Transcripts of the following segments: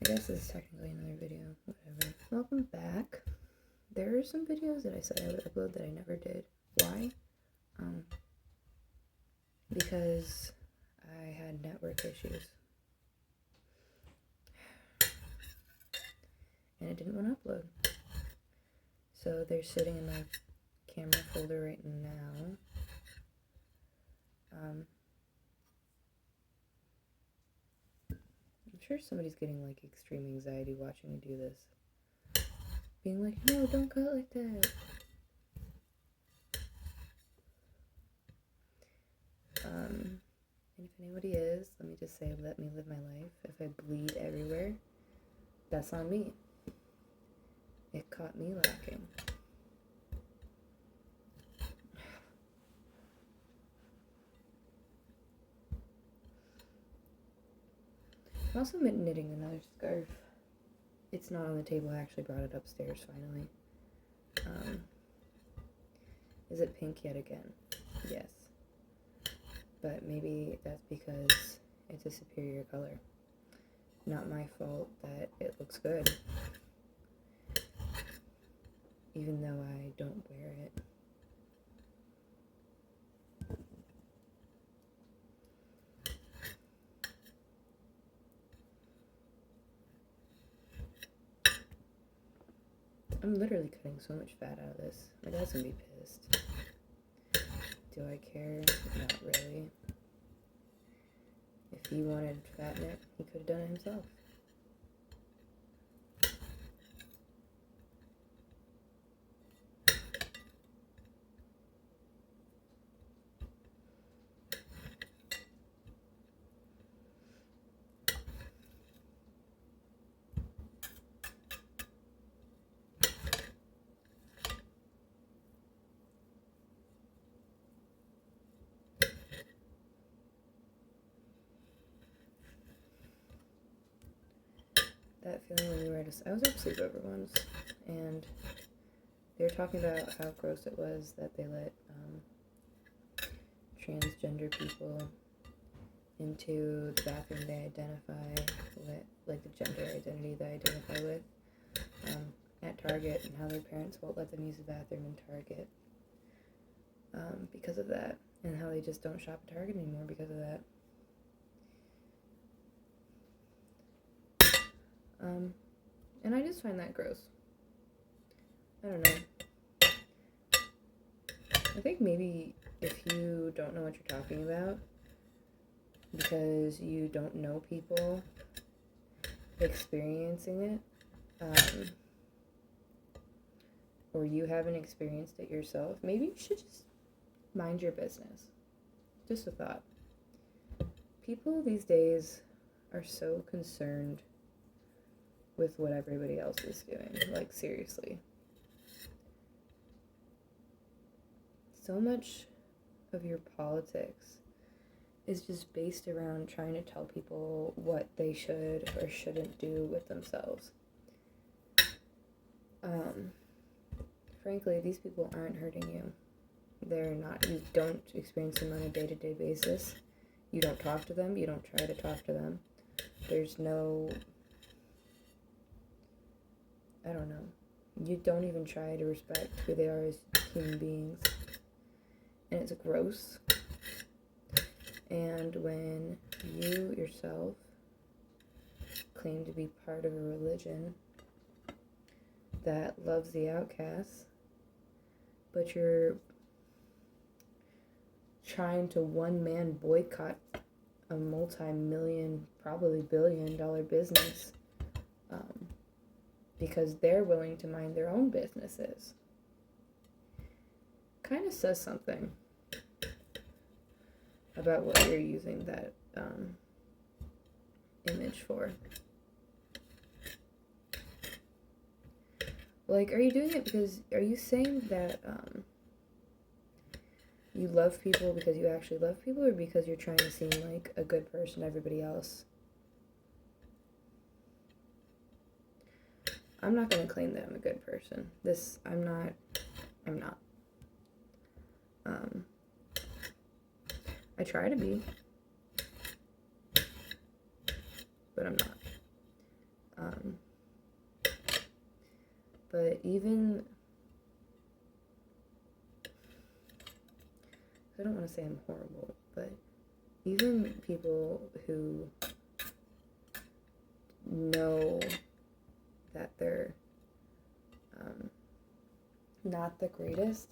I guess this is technically another video, whatever. Welcome back. There are some videos that I said I would upload that I never did. Why? Because I had network issues. And I didn't want to upload. So they're sitting in my camera folder right now. I'm sure somebody's getting like extreme anxiety watching me do this. Being like, no, don't cut like that. And if anybody is, let me just say, let me live my life. If I bleed everywhere, that's on me. It caught me lacking. I'm also knitting another scarf. It's not on the table. I actually brought it upstairs finally. Is it pink yet again? Yes. But maybe that's because it's a superior color. Not my fault that it looks good. Even though I don't wear it. I'm literally cutting so much fat out of this. My dad's gonna be pissed. Do I care? Not really. If he wanted fat knit, he could have done it himself. That feeling when you were I was at a sleepover once, and they were talking about how gross it was that they let transgender people into the bathroom they identify with, like the gender identity they identify with, at Target, and how their parents won't let them use the bathroom in Target because of that, and how they just don't shop at Target anymore because of that. And I just find that gross. I don't know. I think maybe if you don't know what you're talking about, because you don't know people experiencing it, or you haven't experienced it yourself, maybe you should just mind your business. Just a thought. People these days are so concerned with what everybody else is doing. Like, seriously. So much of your politics is just based around trying to tell people what they should or shouldn't do with themselves. Frankly, these people aren't hurting you. They're not. You don't experience them on a day-to-day basis. You don't talk to them. You don't try to talk to them. There's no... I don't know. You don't even try to respect who they are as human beings. And it's gross. And when you yourself claim to be part of a religion that loves the outcasts, but you're trying to one-man boycott a multi-million, probably billion-dollar business, because they're willing to mind their own businesses, kind of says something about what you're using that image for. Like, are you doing it because, are you saying that you love people because you actually love people, or because you're trying to seem like a good person to everybody else? I'm not going to claim that I'm a good person. I'm not. I try to be, but I'm not. But even, I don't want to say I'm horrible, but even people who know that they're not the greatest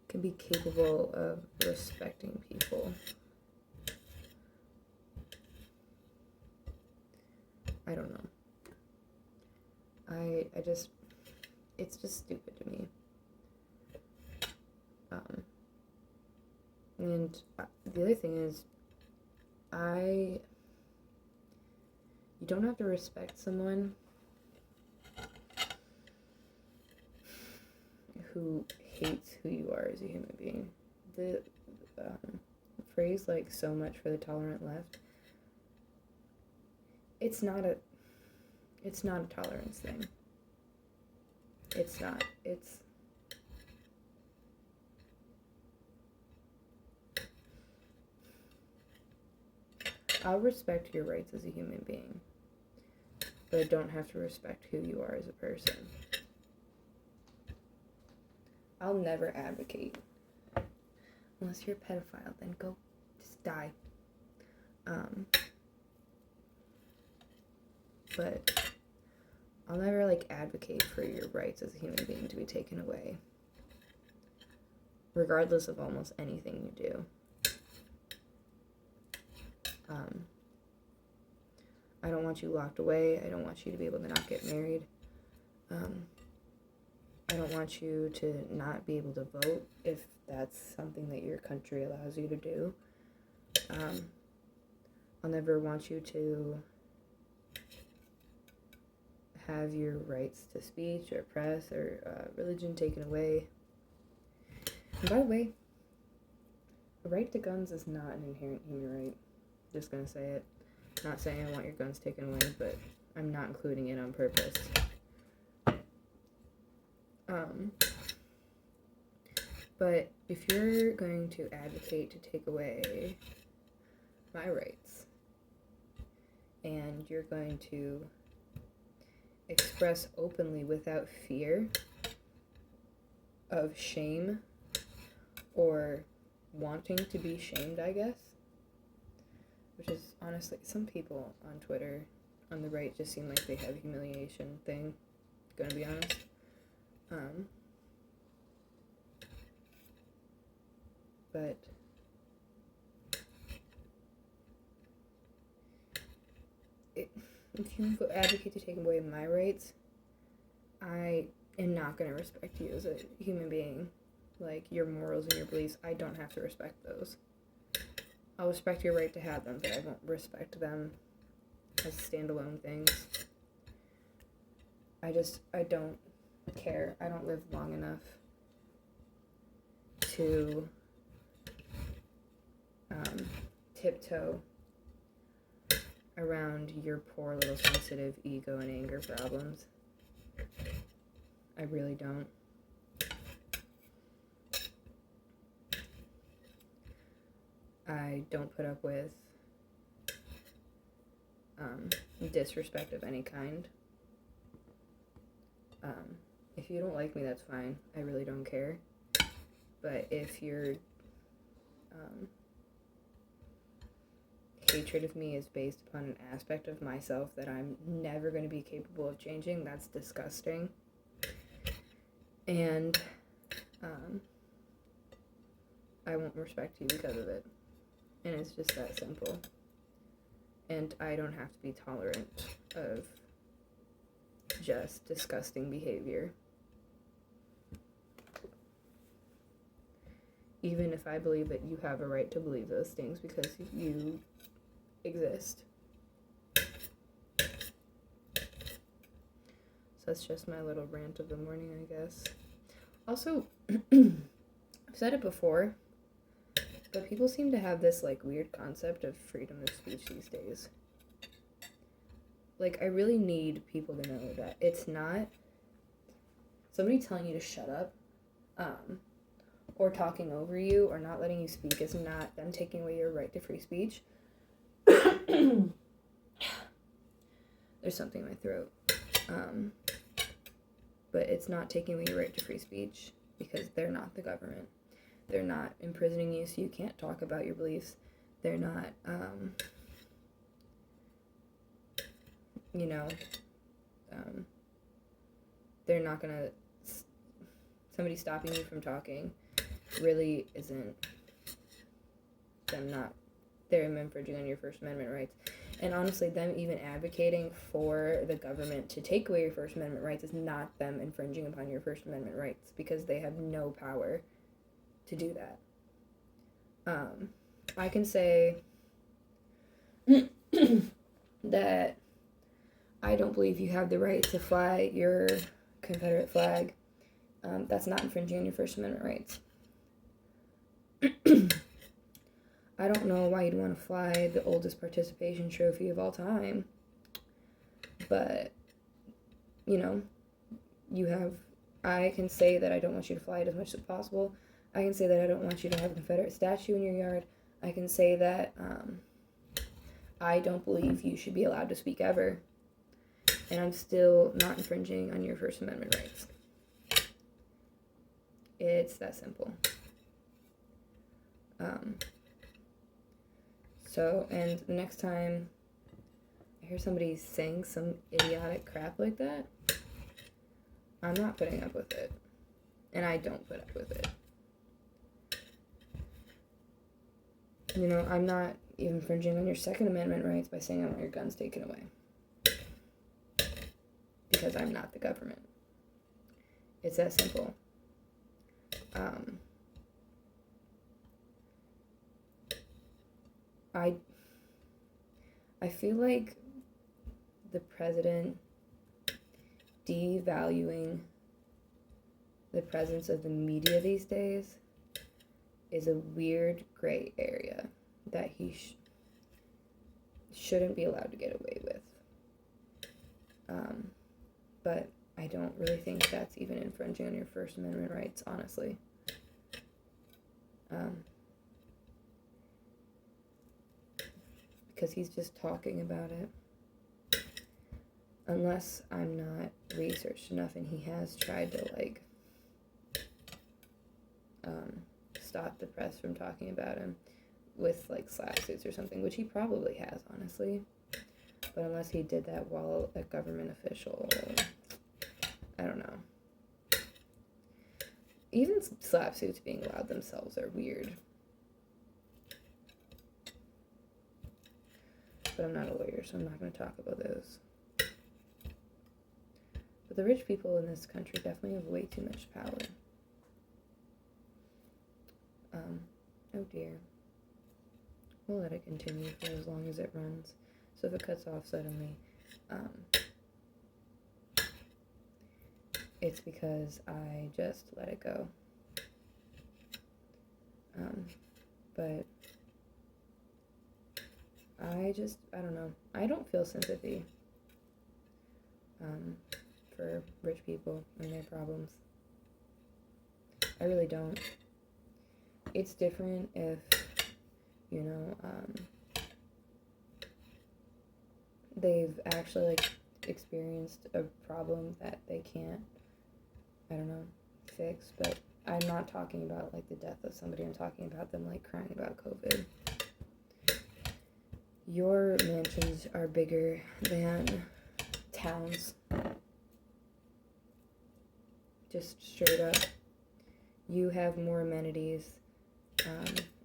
can be capable of respecting people. I don't know. I just, it's just stupid to me. And the other thing is, you don't have to respect someone who hates who you are as a human being. The phrase, like, so much for the tolerant left, it's not a tolerance thing. It's not. I'll respect your rights as a human being, but I don't have to respect who you are as a person. I'll never advocate. Unless you're a pedophile, then go just die. But I'll never, like, advocate for your rights as a human being to be taken away, regardless of almost anything you do. I don't want you locked away. I don't want you to be able to not get married. I don't want you to not be able to vote if that's something that your country allows you to do. I'll never want you to have your rights to speech or press or religion taken away. And by the way, the right to guns is not an inherent human right. Just gonna say it. Not saying I want your guns taken away, but I'm not including it on purpose. But if you're going to advocate to take away my rights, and you're going to express openly without fear of shame or wanting to be shamed, I guess, which is honestly, some people on Twitter on the right just seem like they have a humiliation thing, gonna be honest. But if you advocate to take away my rights, I am not going to respect you as a human being. Like, your morals and your beliefs, I don't have to respect those. I'll respect your right to have them, but I won't respect them as standalone things. I don't care. I don't live long enough to tiptoe around your poor little sensitive ego and anger problems. I really don't. I don't put up with disrespect of any kind. If you don't like me, that's fine. I really don't care. But if your hatred of me is based upon an aspect of myself that I'm never going to be capable of changing, that's disgusting. And I won't respect you because of it. And it's just that simple. And I don't have to be tolerant of just disgusting behavior. Even if I believe that you have a right to believe those things because you exist. So that's just my little rant of the morning, I guess. Also, I've said it before, but people seem to have this, like, weird concept of freedom of speech these days. Like, I really need people to know that it's not somebody telling you to shut up, or talking over you, or not letting you speak is not them taking away your right to free speech. There's something in my throat. but it's not taking away your right to free speech, because they're not the government. They're not imprisoning you so you can't talk about your beliefs. They're not, they're not gonna, somebody stopping you from talking really isn't them infringing on your First Amendment rights. And honestly, them even advocating for the government to take away your First Amendment rights is not them infringing upon your First Amendment rights, because they have no power to do that. I can say that I don't believe you have the right to fly your Confederate flag. That's not infringing on your First Amendment rights. I don't know why you'd want to fly the oldest participation trophy of all time, but, I can say that I don't want you to fly it as much as possible. I can say that I don't want you to have a Confederate statue in your yard. I can say that I don't believe you should be allowed to speak ever, and I'm still not infringing on your First Amendment rights. It's that simple. And the next time I hear somebody saying some idiotic crap like that, I'm not putting up with it. And I don't put up with it. I'm not even infringing on your Second Amendment rights by saying I want your guns taken away. Because I'm not the government. It's that simple. I feel like the president devaluing the presence of the media these days is a weird gray area that he shouldn't be allowed to get away with. But I don't really think that's even infringing on your First Amendment rights, honestly. Because he's just talking about it. Unless I'm not researched enough and he has tried to, stop the press from talking about him with, slap suits or something, which he probably has, honestly. But unless he did that while a government official, I don't know. Even slap suits being allowed themselves are weird. But I'm not a lawyer, so I'm not going to talk about those. But the rich people in this country definitely have way too much power. Oh dear. We'll let it continue for as long as it runs. So if it cuts off suddenly, it's because I just let it go. But I don't know. I don't feel sympathy for rich people and their problems. I really don't. It's different if, they've actually, experienced a problem that they can't, fix. But I'm not talking about, the death of somebody. I'm talking about them, crying about COVID. Your mansions are bigger than towns. Just straight up. You have more amenities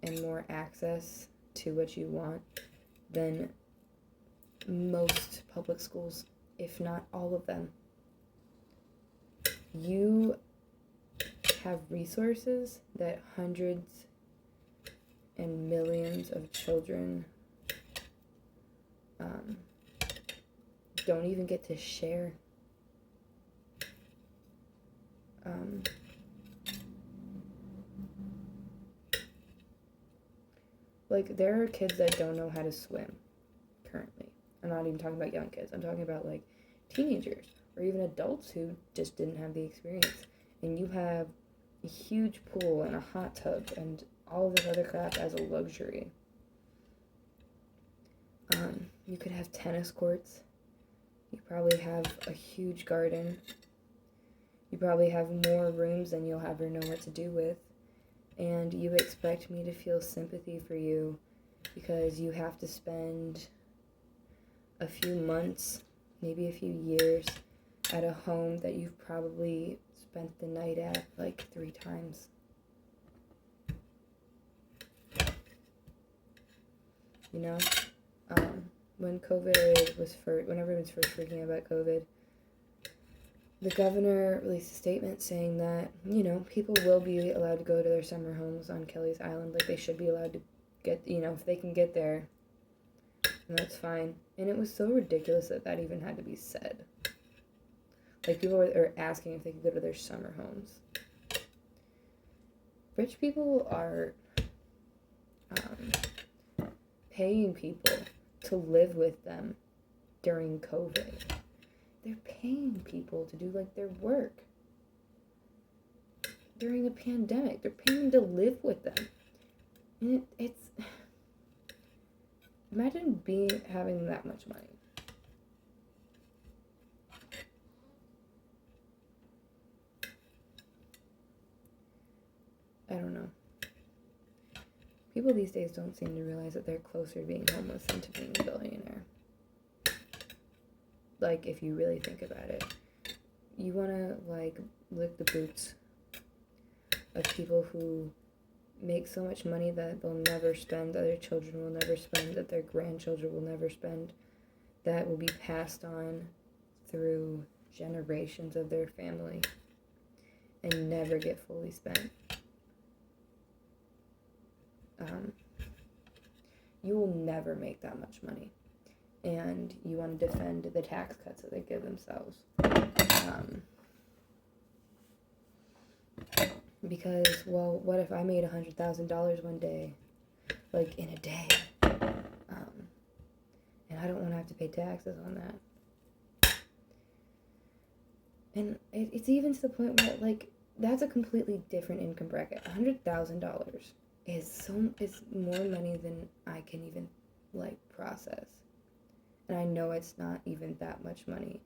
and more access to what you want than most public schools, if not all of them. You have resources that hundreds and millions of children don't even get to share. There are kids that don't know how to swim currently. I'm not even talking about young kids. I'm talking about, teenagers or even adults who just didn't have the experience. And you have a huge pool and a hot tub and all of this other crap as a luxury. You could have tennis courts. You probably have a huge garden. You probably have more rooms than you'll ever know what to do with. And you expect me to feel sympathy for you because you have to spend a few months, maybe a few years, at a home that you've probably spent the night at like 3 times. You know? When everyone's first freaking out about COVID, the governor released a statement saying that, people will be allowed to go to their summer homes on Kelly's Island. Like, they should be allowed to get, if they can get there, and that's fine. And it was so ridiculous that even had to be said. Like, people were asking if they could go to their summer homes. Rich people are paying people to live with them during COVID. They're paying people to do, like, their work during a pandemic. They're paying to live with them. And it's... Imagine having that much money. I don't know. People these days don't seem to realize that they're closer to being homeless than to being a billionaire. Like, if you really think about it. You want to, like, lick the boots of people who make so much money that they'll never spend, that their children will never spend, that their grandchildren will never spend, that will be passed on through generations of their family and never get fully spent. You will never make that much money. And you want to defend the tax cuts that they give themselves. Because, well, what if I made $100,000 one day, like in a day, and I don't want to have to pay taxes on that. And it's even to the point where, like, that's a completely different income bracket. $100,000 is more money than I can even, like, process. And I know it's not even that much money.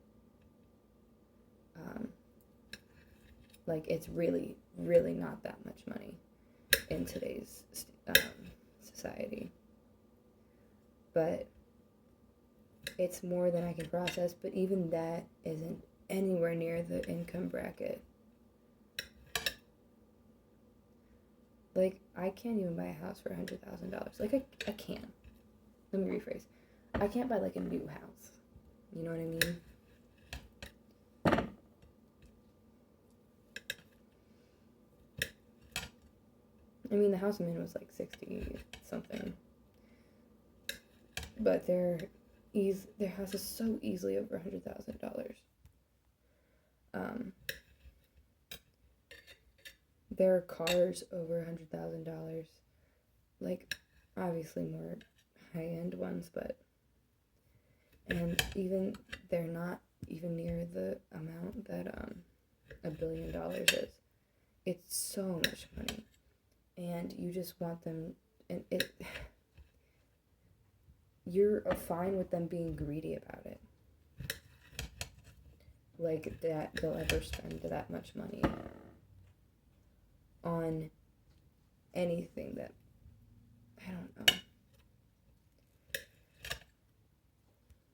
Like, it's really, really not that much money in today's society. But it's more than I can process, but even that isn't anywhere near the income bracket. Like, I can't even buy a house for $100,000. Like, I can. Let me rephrase. I can't buy, like, a new house. You know what I mean? I mean, the house I'm in was, like, 60-something. But their house is so easily over $100,000. Their car's over $100,000. Like, obviously more high-end ones, but... And even, they're not even near the amount that $1 billion is. It's so much money. And you just want them, and you're fine with them being greedy about it. Like, that they'll ever spend that much money on anything that, I don't know.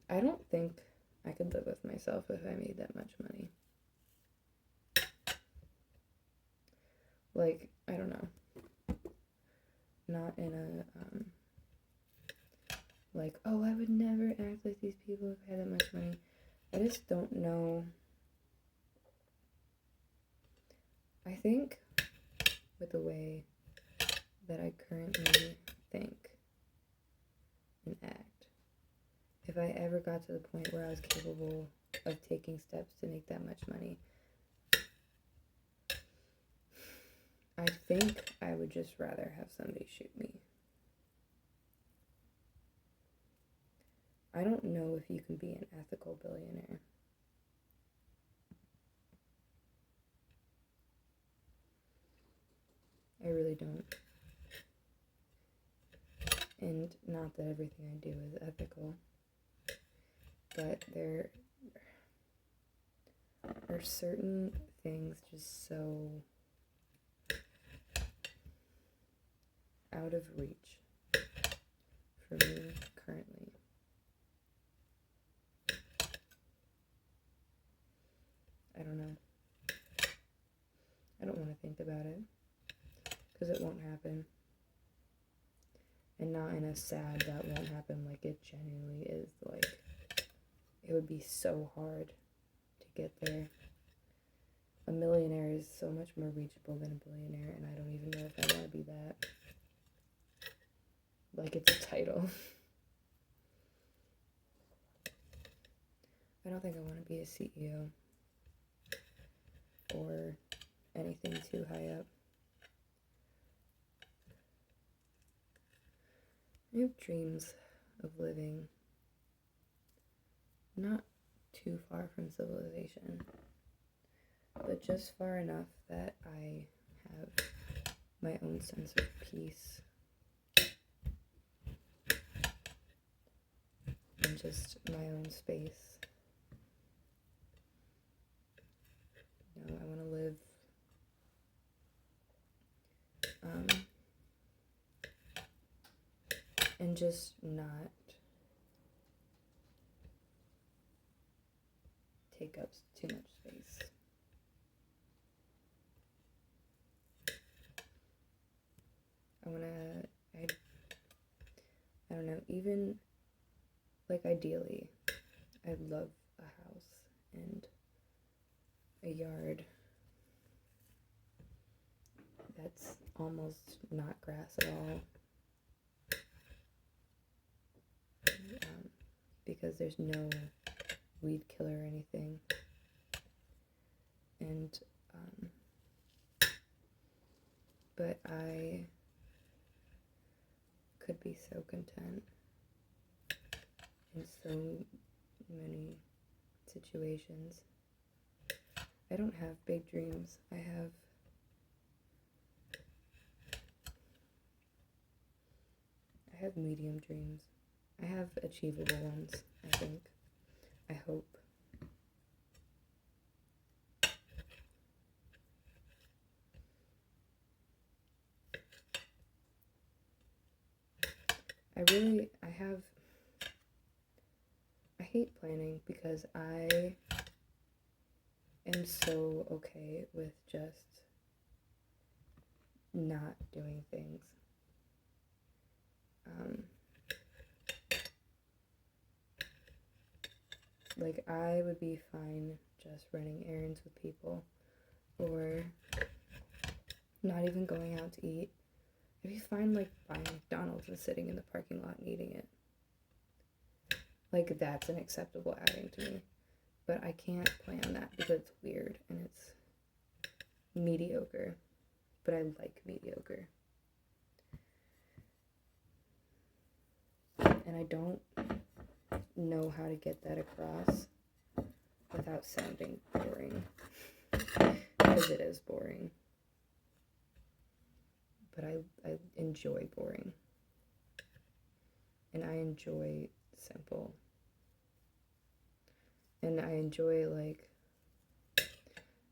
I don't think I could live with myself if I made that much money. Like, I don't know. Not in a, like, oh, I would never act like these people if I had that much money. I just don't know. I think with the way that I currently think and act, if I ever got to the point where I was capable of taking steps to make that much money, I think I would just rather have somebody shoot me. I don't know if you can be an ethical billionaire. I really don't. And not that everything I do is ethical, but there are certain everything's just so out of reach for me currently. I don't know. I don't want to think about it because it won't happen. And not in a sad that won't happen, like it genuinely is. Like, it would be so hard to get there. A millionaire is so much more reachable than a billionaire, and I don't even know if I want to be that. Like, it's a title. I don't think I want to be a CEO or anything too high up. I have dreams of living not too far from civilization, but just far enough that I have my own sense of peace and just my own space. You know, I want to live and just not take up too much space. I don't know, even, like, ideally, I'd love a house and a yard that's almost not grass at all. Because there's no weed killer or anything. And, but I could be so content in so many situations. I don't have big dreams. I have medium dreams. I have achievable ones, I think. I hope. I hate planning because I am so okay with just not doing things. Like, I would be fine just running errands with people or not even going out to eat. I'd be fine, like, buying McDonald's and sitting in the parking lot and eating it. Like, that's an acceptable outing to me. But I can't plan that because it's weird and it's mediocre. But I like mediocre. And I don't know how to get that across without sounding boring. Because it is boring. But I enjoy boring. And I enjoy simple. And I enjoy, like,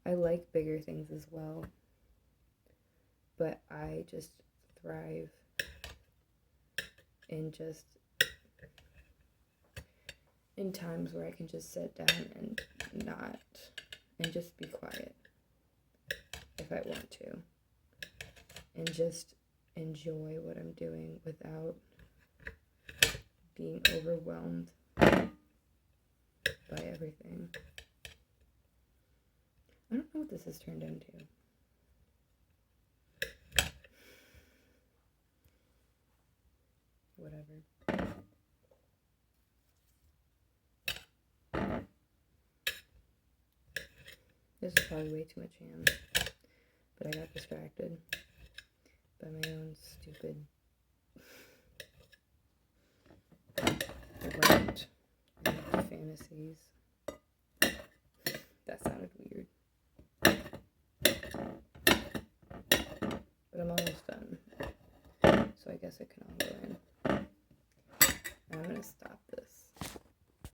I like bigger things as well. But I just thrive in in times where I can just sit down and just be quiet if I want to. And just enjoy what I'm doing without being overwhelmed by everything. I don't know what this has turned into. Whatever. This is probably way too much ham, but I got distracted by my own stupid rant and fantasies. That sounded weird. But I'm almost done, so I guess it can all go in. I'm gonna stop